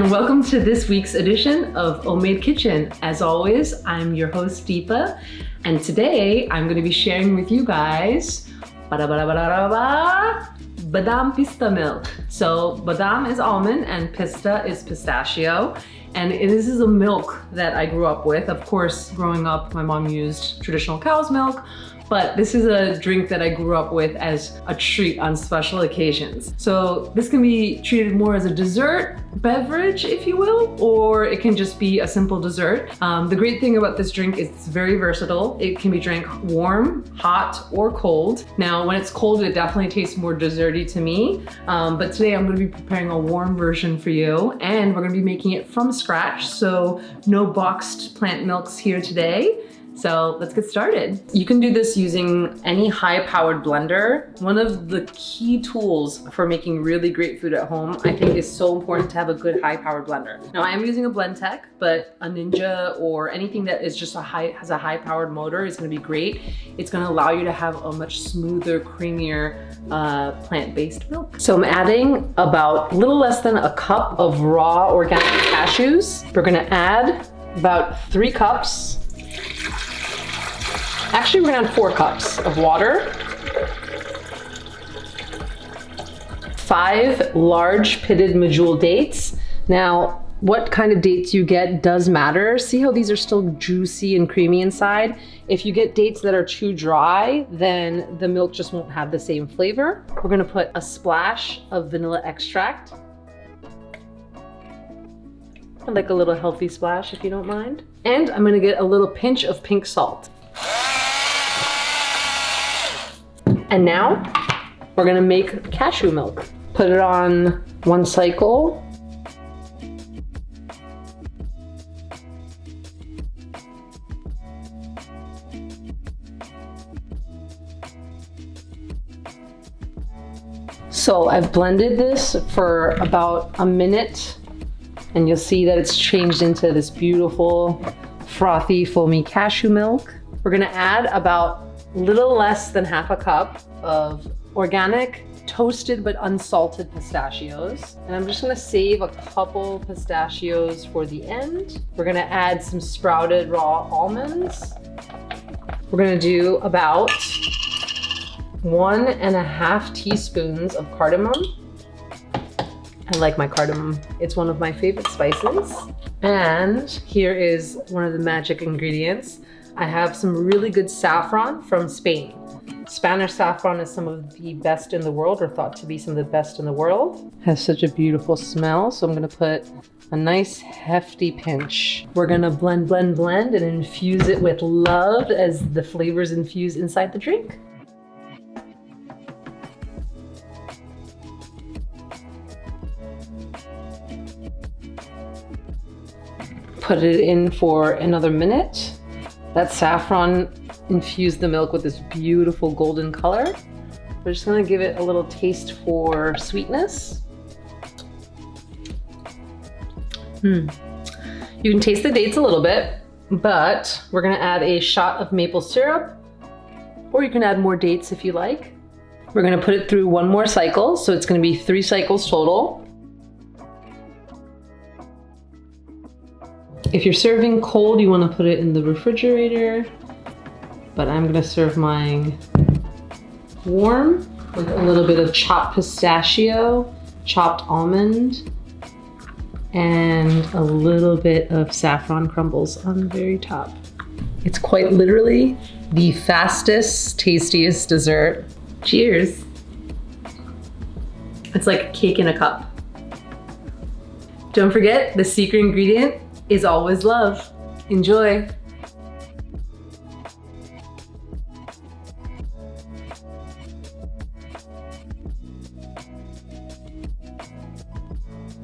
and welcome to this week's edition of OmMade Kitchen. As always, I'm your host Deepa, and today I'm going to be sharing with you guys Badam Pista Milk. So Badam is almond and Pista is pistachio. And this is a milk that I grew up with. Of course, growing up, my mom used traditional cow's milk, but this is a drink that I grew up with as a treat on special occasions. So this can be treated more as a dessert beverage, if you will, or it can just be a simple dessert. The great thing about this drink is it's very versatile. It can be drank warm, hot, or cold. Now, when it's cold, it definitely tastes more desserty to me. But today I'm gonna be preparing a warm version for you, and we're gonna be making it from scratch. So no boxed plant milks here today. So let's get started. You can do this using any high-powered blender. One of the key tools for making really great food at home, I think, is so important to have a good high-powered blender. Now, I am using a Blendtec, but a Ninja or anything that is just has a high-powered motor is gonna be great. It's gonna allow you to have a much smoother, creamier plant-based milk. So I'm adding about a little less than a cup of raw organic cashews. We're gonna add about 3 cups. Actually, we're gonna add 4 cups of water, 5 large pitted Medjool dates. Now, what kind of dates you get does matter. See how these are still juicy and creamy inside? If you get dates that are too dry, then the milk just won't have the same flavor. We're gonna put a splash of vanilla extract. I like a little healthy splash, if you don't mind. And I'm gonna get a little pinch of pink salt. And now we're gonna make cashew milk. Put it on 1 cycle. So I've blended this for about a minute, and you'll see that it's changed into this beautiful, frothy, foamy cashew milk. We're gonna add about a little less than half a cup of organic, toasted but unsalted pistachios. And I'm just gonna save a couple pistachios for the end. We're gonna add some sprouted raw almonds. We're gonna do about 1.5 teaspoons of cardamom. I like my cardamom. It's one of my favorite spices. And here is one of the magic ingredients. I have some really good saffron from Spain. Spanish saffron is some of the best in the world, or thought to be some of the best in the world. Has such a beautiful smell, so I'm gonna put a nice hefty pinch. We're gonna blend, blend, blend, and infuse it with love as the flavors infuse inside the drink. Put it in for another minute. That saffron infused the milk with this beautiful golden color. We're just gonna give it a little taste for sweetness. You can taste the dates a little bit, but we're gonna add a shot of maple syrup, or you can add more dates if you like. We're gonna put it through 1 more cycle, so it's gonna be 3 cycles total. If you're serving cold, you want to put it in the refrigerator, but I'm gonna serve mine warm with a little bit of chopped pistachio, chopped almond, and a little bit of saffron crumbles on the very top. It's quite literally the fastest, tastiest dessert. Cheers. It's like cake in a cup. Don't forget, the secret ingredient is always love. Enjoy.